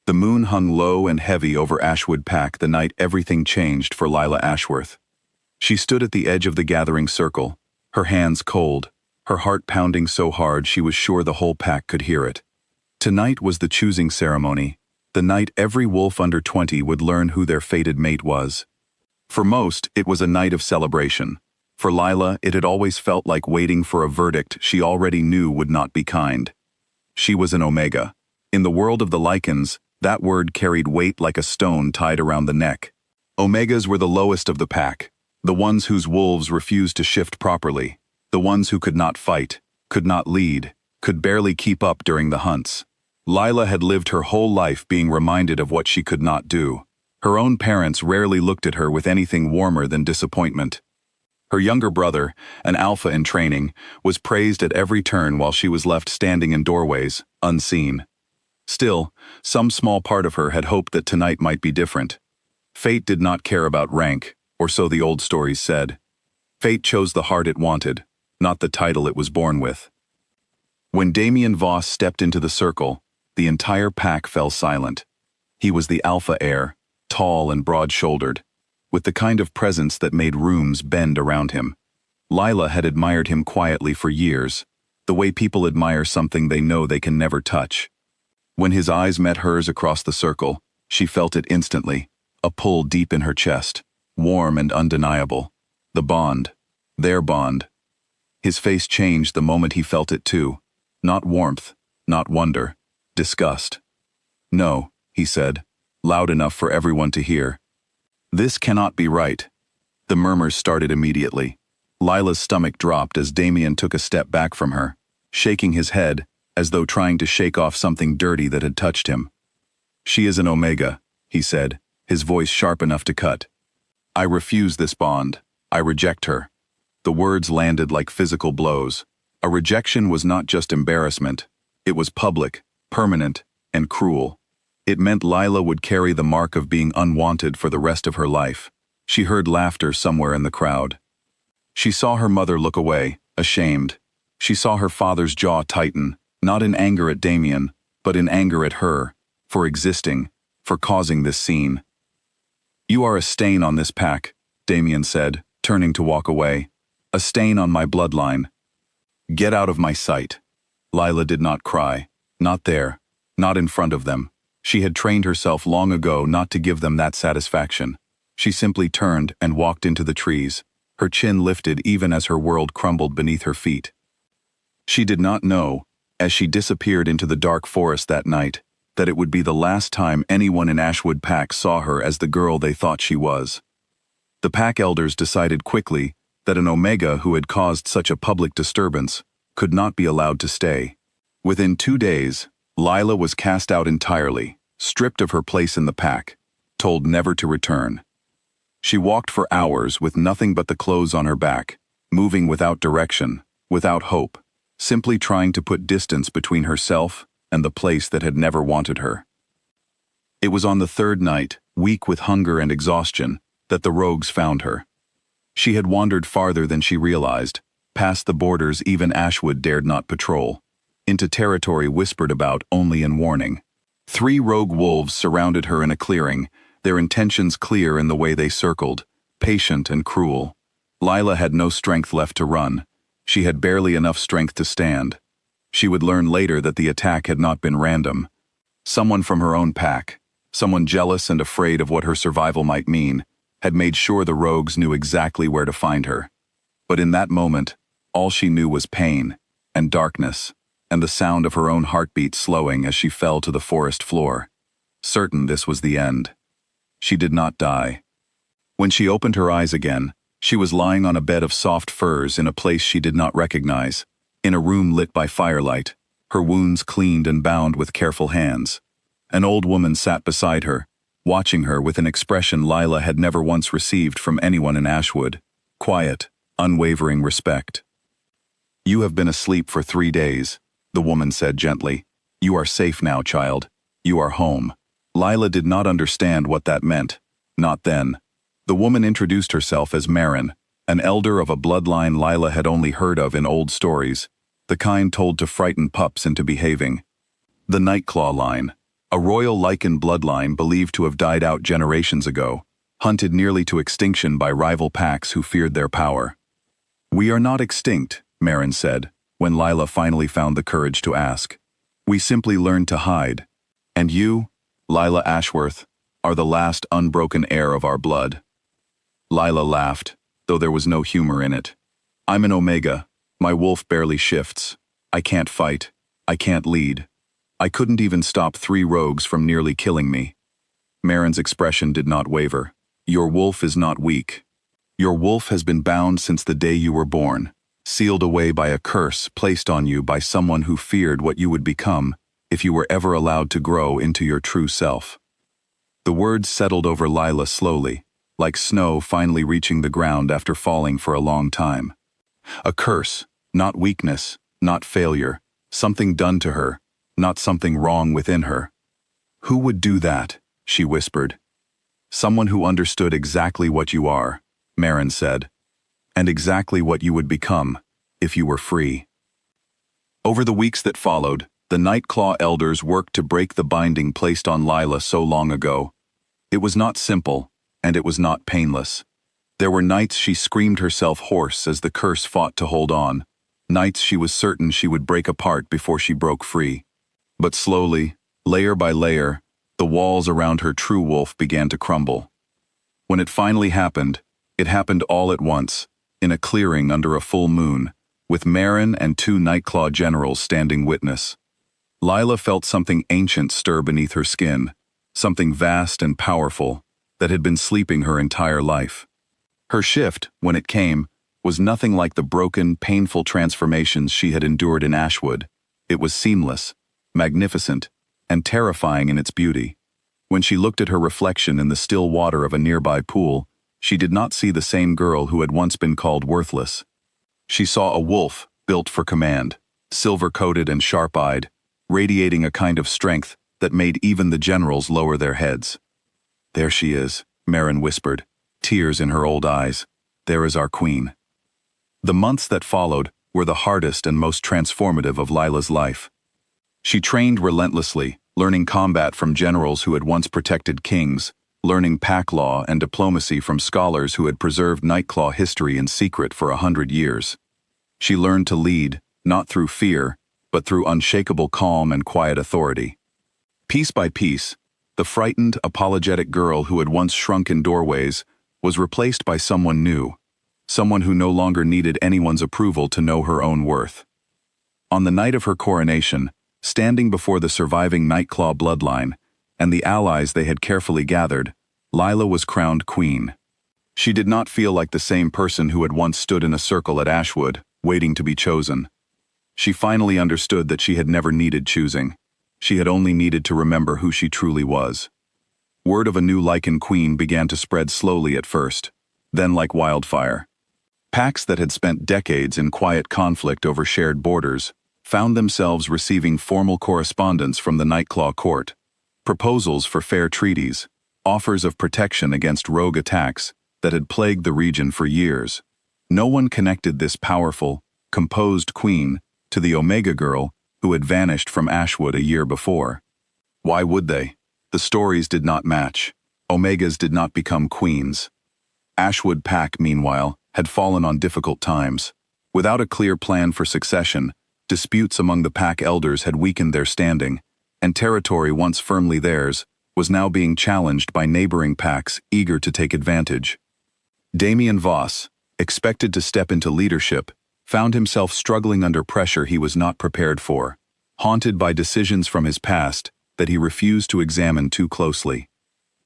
The moon hung low and heavy over Ashwood Pack the night everything changed for Lila Ashworth. She stood at the edge of the gathering circle, her hands cold, her heart pounding so hard she was sure the whole pack could hear it. Tonight was the choosing ceremony, the night every wolf under 20 would learn who their fated mate was. For most, it was a night of celebration. For Lila, it had always felt like waiting for a verdict she already knew would not be kind. She was an Omega. In the world of the Lycans, that word carried weight like a stone tied around the neck. Omegas were the lowest of the pack, the ones whose wolves refused to shift properly, the ones who could not fight, could not lead, could barely keep up during the hunts. Lila had lived her whole life being reminded of what she could not do. Her own parents rarely looked at her with anything warmer than disappointment. Her younger brother, an alpha in training, was praised at every turn while she was left standing in doorways, unseen. Still, some small part of her had hoped that tonight might be different. Fate did not care about rank, or so the old stories said. Fate chose the heart it wanted, not the title it was born with. When Damien Voss stepped into the circle, the entire pack fell silent. He was the alpha heir, tall and broad-shouldered, with the kind of presence that made rooms bend around him. Lila had admired him quietly for years, the way people admire something they know they can never touch. When his eyes met hers across the circle, she felt it instantly, a pull deep in her chest, warm and undeniable. The bond, their bond. His face changed the moment he felt it too. Not warmth, not wonder, disgust. "No," he said, loud enough for everyone to hear. "This cannot be right." The murmurs started immediately. Lila's stomach dropped as Damien took a step back from her, shaking his head, as though trying to shake off something dirty that had touched him. "She is an Omega," he said, his voice sharp enough to cut. "I refuse this bond. I reject her." The words landed like physical blows. A rejection was not just embarrassment. It was public, permanent, and cruel. It meant Lila would carry the mark of being unwanted for the rest of her life. She heard laughter somewhere in the crowd. She saw her mother look away, ashamed. She saw her father's jaw tighten, not in anger at Damien, but in anger at her, for existing, for causing this scene. "You are a stain on this pack," Damien said, turning to walk away. "A stain on my bloodline. Get out of my sight." Lila did not cry. Not there. Not in front of them. She had trained herself long ago not to give them that satisfaction. She simply turned and walked into the trees, her chin lifted even as her world crumbled beneath her feet. She did not know, as she disappeared into the dark forest that night, that it would be the last time anyone in Ashwood Pack saw her as the girl they thought she was. The pack elders decided quickly that an Omega who had caused such a public disturbance could not be allowed to stay. Within 2 days, Lila was cast out entirely, stripped of her place in the pack, told never to return. She walked for hours with nothing but the clothes on her back, moving without direction, without hope, simply trying to put distance between herself and the place that had never wanted her. It was on the third night, weak with hunger and exhaustion, that the rogues found her. She had wandered farther than she realized, past the borders even Ashwood dared not patrol, into territory whispered about only in warning. 3 rogue wolves surrounded her in a clearing, their intentions clear in the way they circled, patient and cruel. Lila had no strength left to run. She had barely enough strength to stand. She would learn later that the attack had not been random. Someone from her own pack, someone jealous and afraid of what her survival might mean, had made sure the rogues knew exactly where to find her. But in that moment, all she knew was pain and darkness, and the sound of her own heartbeat slowing as she fell to the forest floor. Certain this was the end. She did not die. When she opened her eyes again, she was lying on a bed of soft furs in a place she did not recognize, in a room lit by firelight, her wounds cleaned and bound with careful hands. An old woman sat beside her, watching her with an expression Lila had never once received from anyone in Ashwood. Quiet, unwavering respect. "You have been asleep for 3 days," the woman said gently. "You are safe now, child. You are home." Lila did not understand what that meant. Not then. The woman introduced herself as Marin, an elder of a bloodline Lila had only heard of in old stories, the kind told to frighten pups into behaving. The Nightclaw line, a royal Lycan bloodline believed to have died out generations ago, hunted nearly to extinction by rival packs who feared their power. "We are not extinct," Marin said, when Lyla finally found the courage to ask. "We simply learned to hide. And you, Lyla Ashworth, are the last unbroken heir of our blood." Lyla laughed, though there was no humor in it. "I'm an Omega. My wolf barely shifts. I can't fight. I can't lead. I couldn't even stop 3 rogues from nearly killing me." Marin's expression did not waver. "Your wolf is not weak. Your wolf has been bound since the day you were born, sealed away by a curse placed on you by someone who feared what you would become if you were ever allowed to grow into your true self." The words settled over Lyla slowly, like snow finally reaching the ground after falling for a long time. A curse, not weakness, not failure, something done to her, not something wrong within her. "Who would do that?" she whispered. "Someone who understood exactly what you are," Marin said, "and exactly what you would become if you were free." Over the weeks that followed, the Nightclaw elders worked to break the binding placed on Lyla so long ago. It was not simple, and it was not painless. There were nights she screamed herself hoarse as the curse fought to hold on, nights she was certain she would break apart before she broke free. But slowly, layer by layer, the walls around her true wolf began to crumble. When it finally happened, it happened all at once, in a clearing under a full moon, with Marin and 2 Nightclaw generals standing witness. Lyla felt something ancient stir beneath her skin, something vast and powerful that had been sleeping her entire life. Her shift, when it came, was nothing like the broken, painful transformations she had endured in Ashwood. It was seamless, magnificent, and terrifying in its beauty. When she looked at her reflection in the still water of a nearby pool, she did not see the same girl who had once been called worthless. She saw a wolf built for command, silver-coated and sharp-eyed, radiating a kind of strength that made even the generals lower their heads. "There she is," Marin whispered, tears in her old eyes. "There is our queen." The months that followed were the hardest and most transformative of Lyla's life. She trained relentlessly, learning combat from generals who had once protected kings, learning pack law and diplomacy from scholars who had preserved Nightclaw history in secret for 100 years. She learned to lead, not through fear, but through unshakable calm and quiet authority. Piece by piece, the frightened, apologetic girl who had once shrunk in doorways was replaced by someone new, someone who no longer needed anyone's approval to know her own worth. On the night of her coronation, standing before the surviving Nightclaw bloodline and the allies they had carefully gathered, Lyla was crowned queen. She did not feel like the same person who had once stood in a circle at Ashwood, waiting to be chosen. She finally understood that she had never needed choosing. She had only needed to remember who she truly was. Word of a new Lycan queen began to spread slowly at first, then like wildfire. Packs that had spent decades in quiet conflict over shared borders found themselves receiving formal correspondence from the Nightclaw court, proposals for fair treaties, offers of protection against rogue attacks that had plagued the region for years. No one connected this powerful, composed queen to the Omega girl who had vanished from Ashwood a year before. Why would they? The stories did not match. Omegas did not become queens. Ashwood Pack, meanwhile, had fallen on difficult times. Without a clear plan for succession, disputes among the pack elders had weakened their standing, and territory once firmly theirs was now being challenged by neighboring packs eager to take advantage. Damien Voss, expected to step into leadership, found himself struggling under pressure he was not prepared for, haunted by decisions from his past that he refused to examine too closely.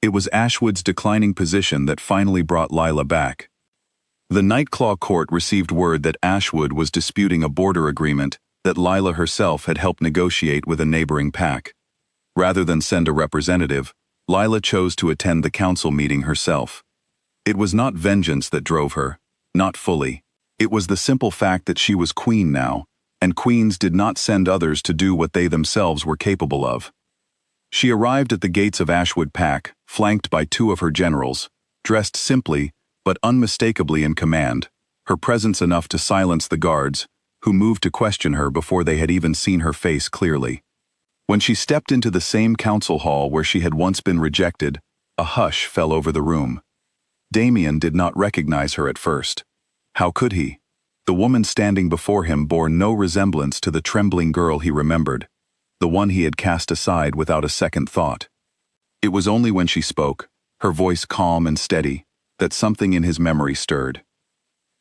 It was Ashwood's declining position that finally brought Lyla back. The Nightclaw court received word that Ashwood was disputing a border agreement that Lyla herself had helped negotiate with a neighboring pack. Rather than send a representative, Lyla chose to attend the council meeting herself. It was not vengeance that drove her, not fully. It was the simple fact that she was queen now, and queens did not send others to do what they themselves were capable of. She arrived at the gates of Ashwood Pack, flanked by 2 of her generals, dressed simply but unmistakably in command, her presence enough to silence the guards, who moved to question her before they had even seen her face clearly. When she stepped into the same council hall where she had once been rejected, a hush fell over the room. Damien did not recognize her at first. How could he? The woman standing before him bore no resemblance to the trembling girl he remembered, the one he had cast aside without a second thought. It was only when she spoke, her voice calm and steady, that something in his memory stirred.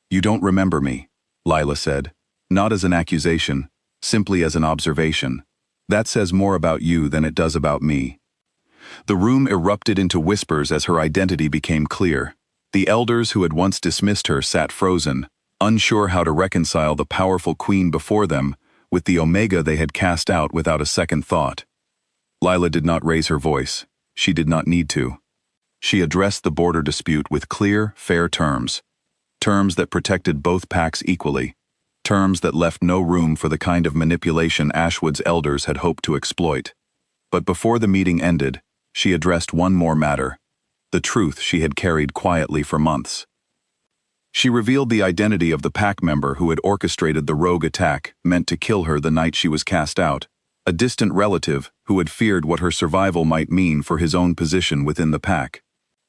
"You don't remember me," Lila said, not as an accusation, simply as an observation. "That says more about you than it does about me." The room erupted into whispers as her identity became clear. The elders who had once dismissed her sat frozen, unsure how to reconcile the powerful queen before them with the Omega they had cast out without a second thought. Lila did not raise her voice. She did not need to. She addressed the border dispute with clear, fair terms. Terms that protected both packs equally. Terms that left no room for the kind of manipulation Ashwood's elders had hoped to exploit. But before the meeting ended, she addressed one more matter, the truth she had carried quietly for months. She revealed the identity of the pack member who had orchestrated the rogue attack meant to kill her the night she was cast out, a distant relative who had feared what her survival might mean for his own position within the pack.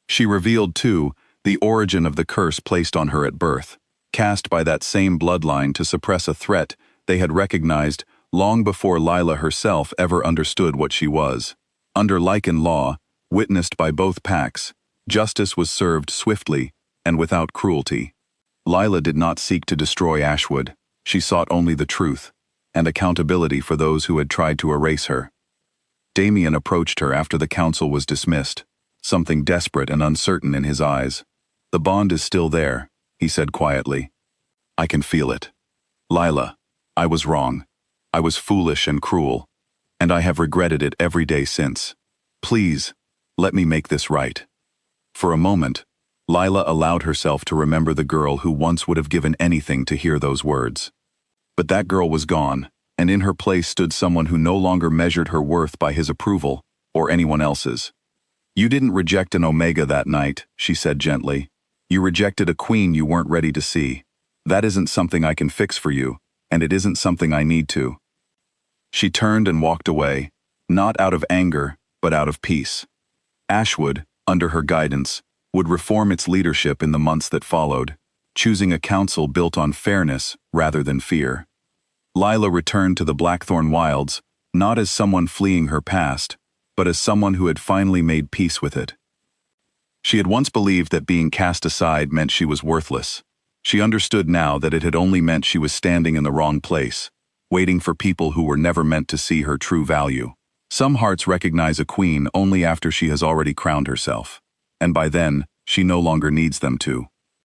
She revealed, too, the origin of the curse placed on her at birth, cast by that same bloodline to suppress a threat they had recognized long before Lila herself ever understood what she was. Under Lycan law, witnessed by both packs, justice was served swiftly and without cruelty. Lila did not seek to destroy Ashwood. She sought only the truth and accountability for those who had tried to erase her. Damien approached her after the council was dismissed, something desperate and uncertain in his eyes. "The bond is still there," he said quietly. "I can feel it. Lila, I was wrong. I was foolish and cruel, and I have regretted it every day since. Please, let me make this right." For a moment, Lila allowed herself to remember the girl who once would have given anything to hear those words. But that girl was gone, and in her place stood someone who no longer measured her worth by his approval, or anyone else's. "You didn't reject an Omega that night," she said gently. "You rejected a queen you weren't ready to see. That isn't something I can fix for you, and it isn't something I need to." She turned and walked away, not out of anger, but out of peace. Ashwood, under her guidance, would reform its leadership in the months that followed, choosing a council built on fairness rather than fear. Lila returned to the Blackthorn Wilds, not as someone fleeing her past, but as someone who had finally made peace with it. She had once believed that being cast aside meant she was worthless. She understood now that it had only meant she was standing in the wrong place, waiting for people who were never meant to see her true value. Some hearts recognize a queen only after she has already crowned herself, and by then, she no longer needs them to.